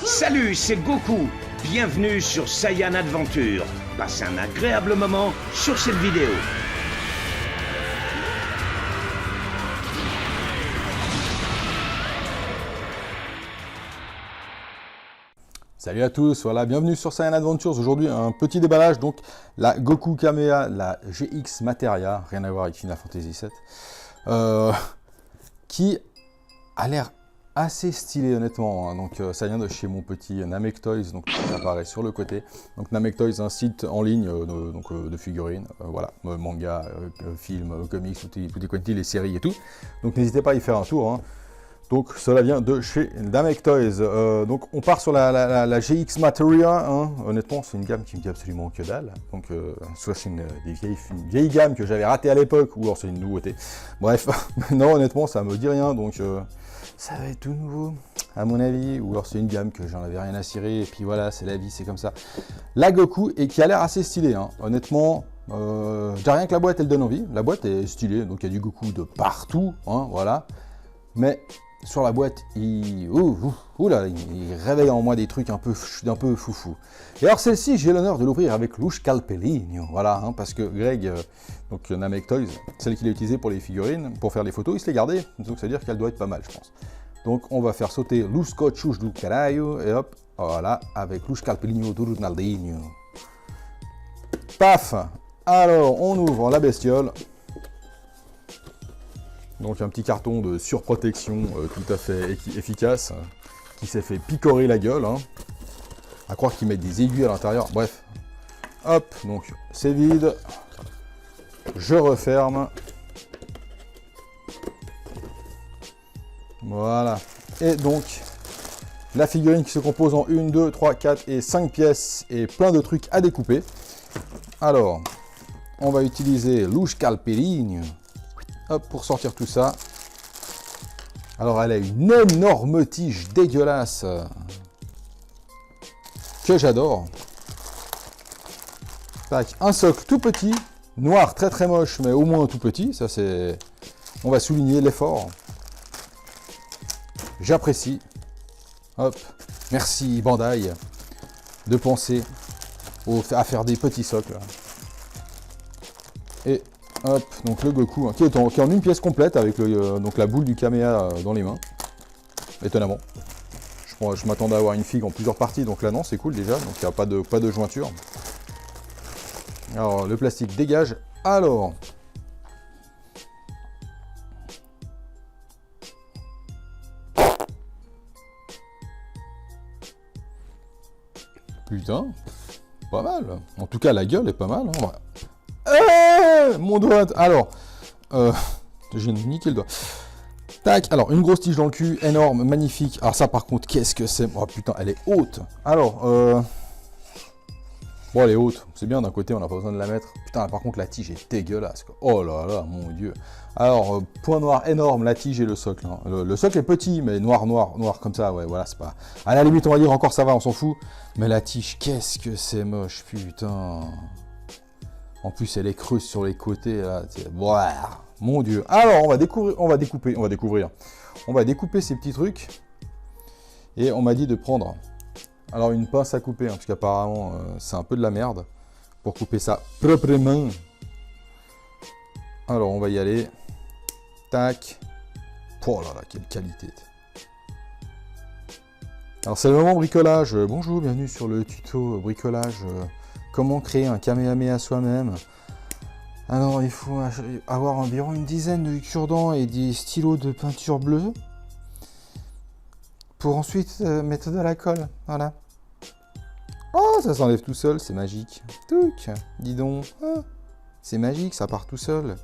Salut, c'est Goku. Bienvenue sur Saiyan Adventure. Passe un agréable moment sur cette vidéo. Salut à tous, voilà, bienvenue sur Saiyan Adventures. Aujourd'hui, un petit déballage, donc la Goku Kamea, la GX Materia, rien à voir avec Final Fantasy VII, qui a l'air assez stylé honnêtement, hein. Donc ça vient de chez mon petit Namek Toys, donc ça apparaît sur le côté. Donc Namek Toys, un site en ligne de figurines, voilà, manga, films, comics, tout est quanti, les séries et tout. Donc n'hésitez pas à y faire un tour, hein. Donc cela vient de chez Namek Toys. Donc on part sur la GX Materia, hein. Honnêtement c'est une gamme qui me dit absolument que dalle. Donc soit c'est une vieille gamme que j'avais ratée à l'époque, ou alors c'est une nouveauté. Bref, non honnêtement ça me dit rien, donc ça va être tout nouveau à mon avis, ou alors c'est une gamme que j'en avais rien à cirer, et puis voilà, c'est la vie, c'est comme ça. La Goku, et qui a l'air assez stylée, hein. Honnêtement, j'ai rien que la boîte elle donne envie, la boîte est stylée, donc il y a du Goku de partout, hein, voilà. Mais sur la boîte, il réveille en moi des trucs un peu foufou. Et alors celle-ci, j'ai l'honneur de l'ouvrir avec Louche Calpeligno, voilà, hein, parce que Greg, donc Namek Toys, celle qu'il a utilisée pour les figurines, pour faire les photos, il se l'est gardée, donc ça veut dire qu'elle doit être pas mal, je pense. Donc on va faire sauter Louche Cochuche du Carayo, et hop, voilà, avec Louche Calpeligno du Ronaldinho. Paf! Alors, on ouvre la bestiole. Donc un petit carton de surprotection tout à fait efficace, qui s'est fait picorer la gueule, hein. À croire qu'ils mettent des aiguilles à l'intérieur, bref. Hop, donc c'est vide. Je referme. Voilà. Et donc, la figurine qui se compose en 1, 2, 3, 4 et 5 pièces et plein de trucs à découper. Alors, on va utiliser Louche Calpeligno. Hop, pour sortir tout ça. Alors, elle a une énorme tige dégueulasse que j'adore. Tac, un socle tout petit, noir très très moche, mais au moins tout petit. Ça, c'est, on va souligner l'effort. J'apprécie. Hop, merci Bandai de penser à faire des petits socles. Et hop, donc le Goku, hein, qui est en une pièce complète avec donc la boule du Kamea dans les mains. Étonnamment. Je m'attendais à avoir une figue en plusieurs parties, donc là non, c'est cool déjà, donc il n'y a pas de jointure. Alors le plastique dégage. Alors, putain, pas mal. En tout cas, la gueule est pas mal, hein. Mon doigt. Alors, j'ai niqué le doigt. Tac, alors une grosse tige dans le cul, énorme, magnifique. Alors ça par contre, qu'est-ce que c'est? Oh putain, elle est haute. Alors, bon elle est haute, c'est bien d'un côté, on n'a pas besoin de la mettre. Putain, par contre la tige est dégueulasse, quoi. Oh là là, mon dieu. Alors, point noir énorme, la tige et le socle, hein. Le socle est petit, mais noir comme ça, ouais, voilà, c'est pas... À la limite, on va dire encore ça va, on s'en fout. Mais la tige, qu'est-ce que c'est moche, putain. En plus, elle est creuse sur les côtés, là. Voilà, mon dieu. Alors, on va découper ces petits trucs. Et on m'a dit de prendre, alors, une pince à couper, hein, parce qu'apparemment, c'est un peu de la merde. Pour couper ça proprement. Alors, on va y aller. Tac. Oh là là, quelle qualité. Alors, c'est le moment bricolage. Bonjour, bienvenue sur le tuto bricolage. Comment créer un Kamehameha soi-même. Alors, il faut avoir environ une dizaine de cure-dents et des stylos de peinture bleue. Pour ensuite mettre de la colle. Voilà. Oh, ça s'enlève tout seul, c'est magique. Touc, dis donc. Ah, c'est magique, ça part tout seul.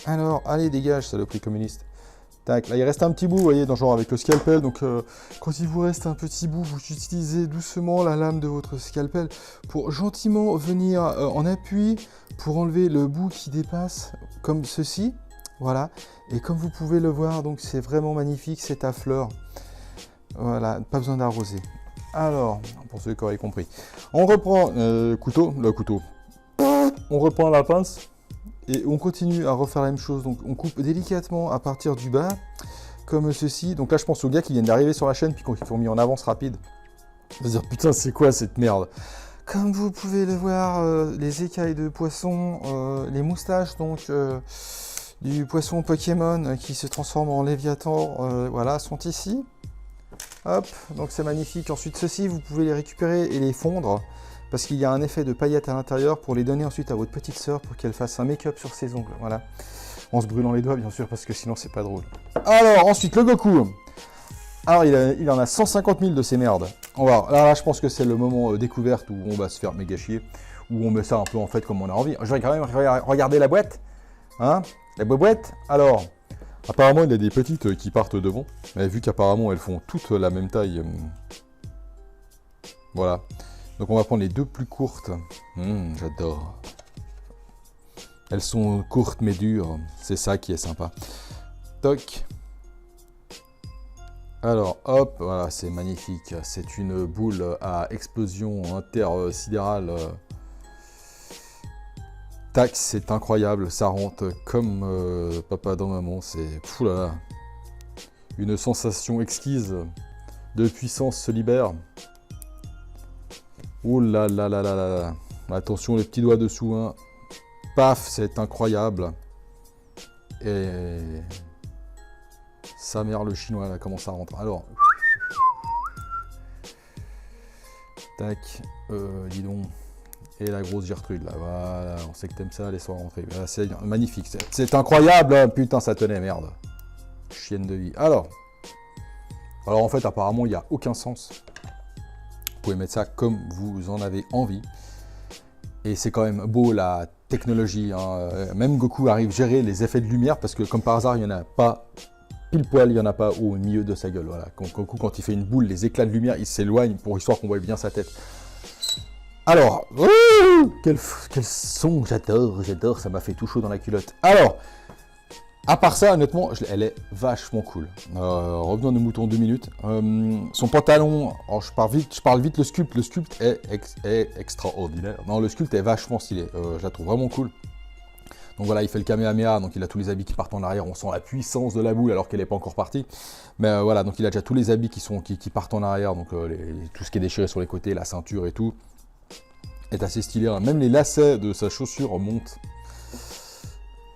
Alors, allez, dégage, saloperie communiste. Tac, là il reste un petit bout, vous voyez, genre avec le scalpel, donc quand il vous reste un petit bout, vous utilisez doucement la lame de votre scalpel pour gentiment venir en appui pour enlever le bout qui dépasse, comme ceci, voilà. Et comme vous pouvez le voir, donc c'est vraiment magnifique, c'est à fleurs. Voilà, pas besoin d'arroser. Alors, pour ceux qui auraient compris, on reprend le couteau, on reprend la pince. Et on continue à refaire la même chose, donc on coupe délicatement à partir du bas, comme ceci. Donc là, je pense aux gars qui viennent d'arriver sur la chaîne, puis qui ont mis en avance rapide. Ils vont se dire, putain, c'est quoi cette merde? Comme vous pouvez le voir, les écailles de poisson, les moustaches, donc, du poisson Pokémon qui se transforme en Léviathan, voilà, sont ici. Hop, donc c'est magnifique. Ensuite, ceux-ci, vous pouvez les récupérer et les fondre, parce qu'il y a un effet de paillettes à l'intérieur pour les donner ensuite à votre petite sœur pour qu'elle fasse un make-up sur ses ongles, voilà. En se brûlant les doigts, bien sûr, parce que sinon, c'est pas drôle. Alors, ensuite, le Goku. Alors, il en a 150 000 de ces merdes. On va, là, je pense que c'est le moment découverte où on va se faire méga chier, où on met ça un peu, en fait, comme on a envie. Je vais quand même regarder la boîte, hein, la boîte. Alors, apparemment, il y a des petites qui partent devant, mais vu qu'apparemment, elles font toutes la même taille, voilà. Donc, on va prendre les deux plus courtes. J'adore. Elles sont courtes mais dures, c'est ça qui est sympa. Toc. Alors, hop, voilà, c'est magnifique. C'est une boule à explosion intersidérale. Tac, c'est incroyable. Ça rentre comme papa dans maman. C'est fou là là. Une sensation exquise de puissance se libère. Ouh là là là là là. Attention, les petits doigts dessous. Hein. Paf, c'est incroyable. Et... sa mère le chinois, là, comment ça rentre. Alors... tac. Dis donc. Et la grosse Gertrude, là. Voilà, on sait que t'aimes ça, laisse-moi rentrer. Voilà, c'est magnifique. C'est incroyable, hein. Putain, ça tenait, merde. Chienne de vie. Alors, en fait, apparemment, il n'y a aucun sens. Vous pouvez mettre ça comme vous en avez envie. Et c'est quand même beau, la technologie. Hein. Même Goku arrive à gérer les effets de lumière, parce que comme par hasard, il n'y en a pas pile poil, il n'y en a pas au milieu de sa gueule. Voilà. Goku, quand il fait une boule, les éclats de lumière, il s'éloigne pour histoire qu'on voit bien sa tête. Alors, quel son, j'adore, ça m'a fait tout chaud dans la culotte. Alors, à part ça, honnêtement, elle est vachement cool. Revenons à nos moutons 2 minutes. Son pantalon, alors je parle vite le sculpte est extraordinaire. Non, le sculpte est vachement stylé, je la trouve vraiment cool. Donc voilà, il fait le Kamehameha, donc il a tous les habits qui partent en arrière, on sent la puissance de la boule alors qu'elle n'est pas encore partie. Mais voilà, donc il a déjà tous les habits qui partent en arrière, donc tout ce qui est déchiré sur les côtés, la ceinture et tout, est assez stylé. Hein. Même les lacets de sa chaussure montent.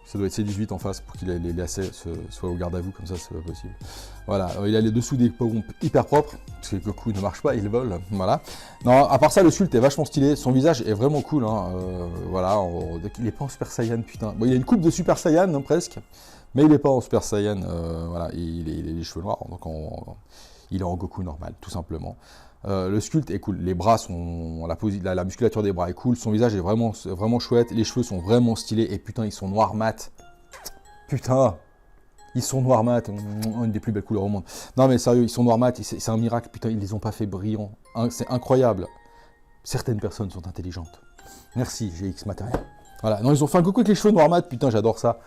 Ça doit être C18 en face pour qu'il ait les lacets soient au garde à vous, comme ça c'est pas possible. Voilà, il a les dessous des pompes hyper propres, parce que Goku ne marche pas, il vole, voilà. Non, à part ça, le sculpte est vachement stylé, son visage est vraiment cool, hein. Voilà, il est pas en Super Saiyan, putain. Bon, il a une coupe de Super Saiyan, hein, presque, mais il est pas en Super Saiyan, voilà, il a les cheveux noirs, donc il est en Goku normal, tout simplement. Le sculpte est cool, les bras sont, la musculature des bras est cool, son visage est vraiment chouette, les cheveux sont vraiment stylés, et putain, ils sont noirs mat. Putain, ils sont noirs mat, une des plus belles couleurs au monde. Non mais sérieux, ils sont noirs mat, c'est un miracle, putain, ils les ont pas fait brillants, c'est incroyable. Certaines personnes sont intelligentes. Merci, GX Matériel. Voilà, non, ils ont fait un Goku avec les cheveux noirs mat, putain, j'adore ça.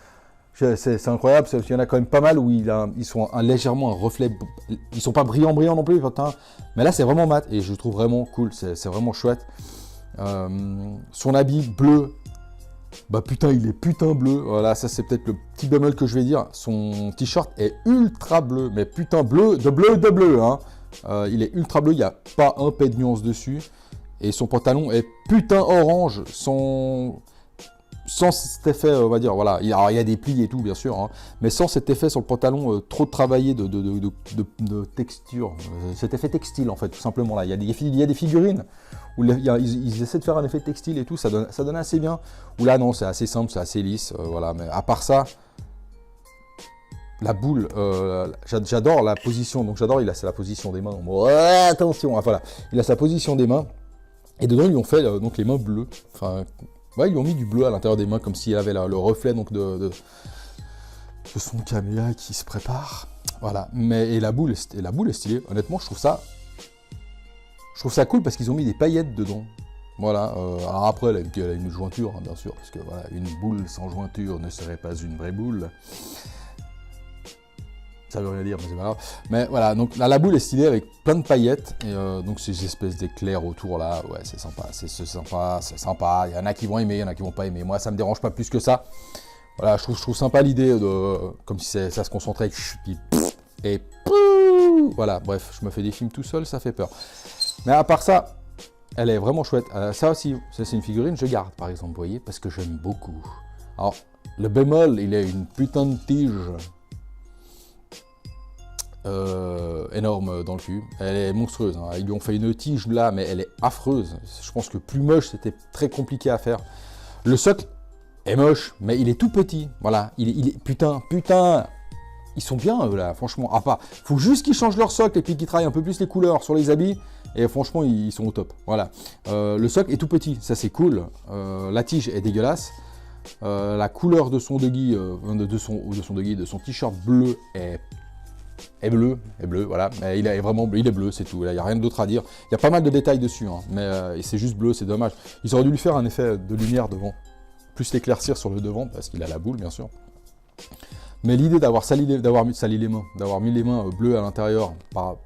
C'est incroyable, il y en a quand même pas mal où ils sont légèrement un reflet, ils sont pas brillants non plus, putain. Mais là c'est vraiment mat et je trouve vraiment cool, c'est vraiment chouette. Son habit bleu, bah putain il est putain bleu, voilà ça c'est peut-être le petit bémol que je vais dire. Son t-shirt est ultra bleu, mais putain bleu, hein. Il est ultra bleu, il n'y a pas un pet de nuance dessus. Et son pantalon est putain orange, sans cet effet, on va dire, voilà, il y a des plis et tout, bien sûr, hein, mais sans cet effet sur le pantalon trop travaillé de texture, cet effet textile, en fait, tout simplement, là. Il y a des figurines où ils essaient de faire un effet textile et tout, ça donne assez bien, ou là, non, c'est assez simple, c'est assez lisse, voilà, mais à part ça, la boule, j'adore la position, donc j'adore, c'est la position des mains, attention, voilà, il a sa position des mains, et dedans, ils lui ont fait donc les mains bleues, enfin... ouais, ils lui ont mis du bleu à l'intérieur des mains, comme s'il avait le reflet donc, de son caméa qui se prépare. Voilà, et la boule est stylée. Honnêtement, je trouve ça cool parce qu'ils ont mis des paillettes dedans. Voilà, alors après, elle a une jointure, hein, bien sûr, parce que voilà, une boule sans jointure ne serait pas une vraie boule. Ça veut rien dire, mais c'est pas grave. Mais voilà, donc là, la boule est stylée avec plein de paillettes. Et donc ces espèces d'éclairs autour là, ouais, c'est sympa, c'est sympa. Il y en a qui vont aimer, il y en a qui vont pas aimer. Moi, ça me dérange pas plus que ça. Voilà, je trouve sympa l'idée de, comme si ça se concentrait, puis et pouh, voilà, bref, je me fais des films tout seul, ça fait peur. Mais à part ça, elle est vraiment chouette. Ça aussi, ça c'est une figurine, je garde par exemple, vous voyez, parce que j'aime beaucoup. Alors, le bémol, il est une putain de tige énorme dans le cul. Elle est monstrueuse, hein. Ils lui ont fait une tige là, mais elle est affreuse. Je pense que plus moche, c'était très compliqué à faire. Le socle est moche, mais il est tout petit. Voilà, il est putain, ils sont bien eux là, franchement. Ah pas, faut juste qu'ils changent leur socle et puis qu'ils travaillent un peu plus les couleurs sur les habits. Et franchement, ils sont au top. Voilà, le socle est tout petit, ça c'est cool. La tige est dégueulasse. La couleur de son doggy, de son t-shirt bleu est bleu, voilà. Mais il est vraiment bleu, il est bleu, c'est tout. Il n'y a rien d'autre à dire. Il y a pas mal de détails dessus, hein, mais c'est juste bleu, c'est dommage. Ils auraient dû lui faire un effet de lumière devant, plus l'éclaircir sur le devant, parce qu'il a la boule, bien sûr. Mais l'idée d'avoir sali les mains, d'avoir mis les mains bleues à l'intérieur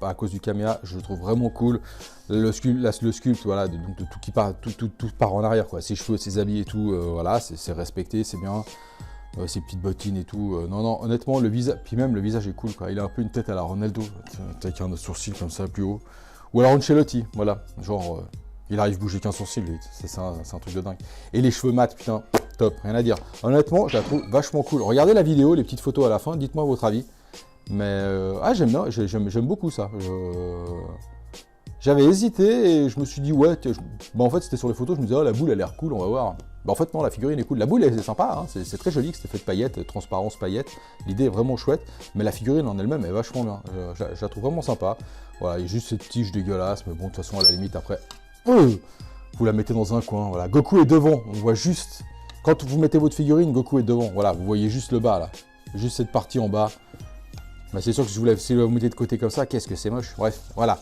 à cause du caméa, je le trouve vraiment cool. Le sculpte, voilà, de tout qui part, tout part en arrière, quoi. Ses cheveux, ses habits et tout, voilà, c'est respecté, c'est bien. Ses petites bottines et tout. Non, honnêtement, le visage, puis même le visage est cool, quoi. Il a un peu une tête à la Ronaldo, avec un sourcil comme ça, plus haut. Ou alors Ancelotti, voilà. Genre, il arrive à bouger qu'un sourcil, lui. C'est un truc de dingue. Et les cheveux mat, putain, top, rien à dire. Honnêtement, je la trouve vachement cool. Regardez la vidéo, les petites photos à la fin, dites-moi votre avis. Mais, j'aime bien, j'aime beaucoup ça. J'avais hésité et je me suis dit, ouais, en fait, c'était sur les photos, je me disais, oh, la boule, elle a l'air cool, on va voir. En fait, non, la figurine est cool. La boule, elle est sympa, hein, c'est très joli, c'était fait de paillettes, transparence paillettes. L'idée est vraiment chouette, mais la figurine en elle-même est vachement bien. Je la trouve vraiment sympa. Voilà, il y a juste cette tige dégueulasse, mais bon, de toute façon, à la limite, après, vous la mettez dans un coin. Voilà, Goku est devant, on voit juste. Quand vous mettez votre figurine, Goku est devant. Voilà, vous voyez juste le bas, là. Juste cette partie en bas. Mais c'est sûr que si vous la mettez de côté comme ça, qu'est-ce que c'est moche. Bref, voilà.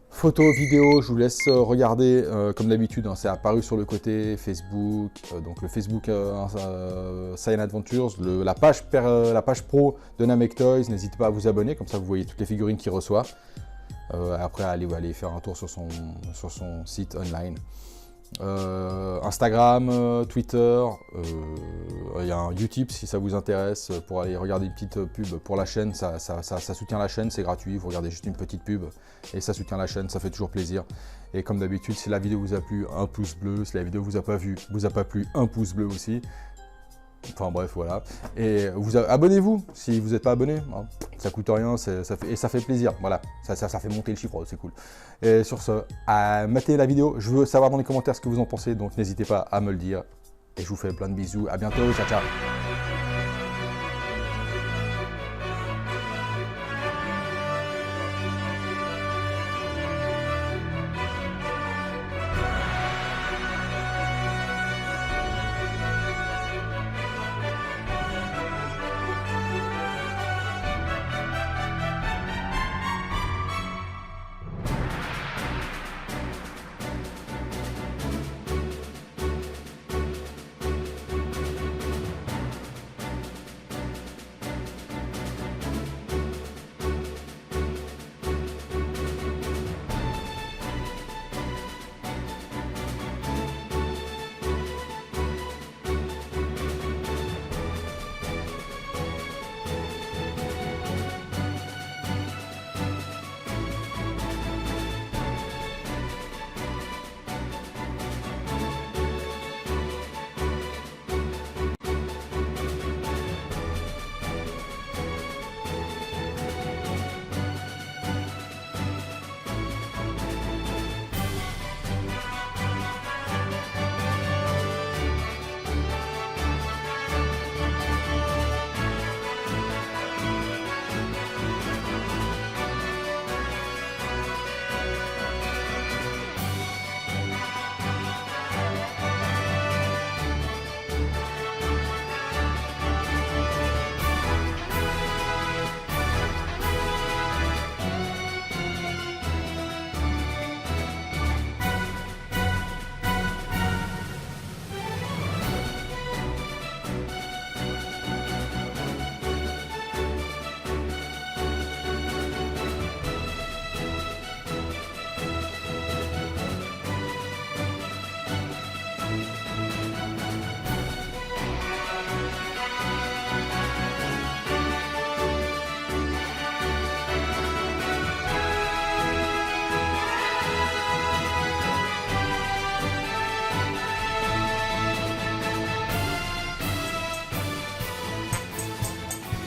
Photos, vidéos, je vous laisse regarder, comme d'habitude, hein, c'est apparu sur le côté Facebook, donc le Facebook Saiyan Adventures, la page pro de Namek Toys, n'hésitez pas à vous abonner, comme ça vous voyez toutes les figurines qu'il reçoit. Après, allez faire un tour sur son site online. Instagram, Twitter, il y a un Utip si ça vous intéresse pour aller regarder une petite pub pour la chaîne, ça soutient la chaîne, c'est gratuit, vous regardez juste une petite pub et ça soutient la chaîne, ça fait toujours plaisir. Et comme d'habitude, si la vidéo vous a plu, un pouce bleu, si la vidéo vous a pas plu, un pouce bleu aussi. Enfin bref, voilà. Et abonnez-vous si vous n'êtes pas abonné, hein. Ça coûte rien, ça fait plaisir. Voilà, ça fait monter le chiffre, c'est cool. Et sur ce, matez la vidéo. Je veux savoir dans les commentaires ce que vous en pensez, donc n'hésitez pas à me le dire. Et je vous fais plein de bisous. À bientôt, ciao ciao.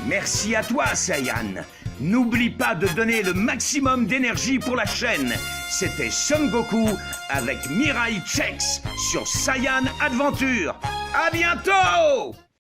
Merci à toi, Saiyan. N'oublie pas de donner le maximum d'énergie pour la chaîne. C'était Son Goku avec Mirai Chex sur Saiyan Adventure. À bientôt!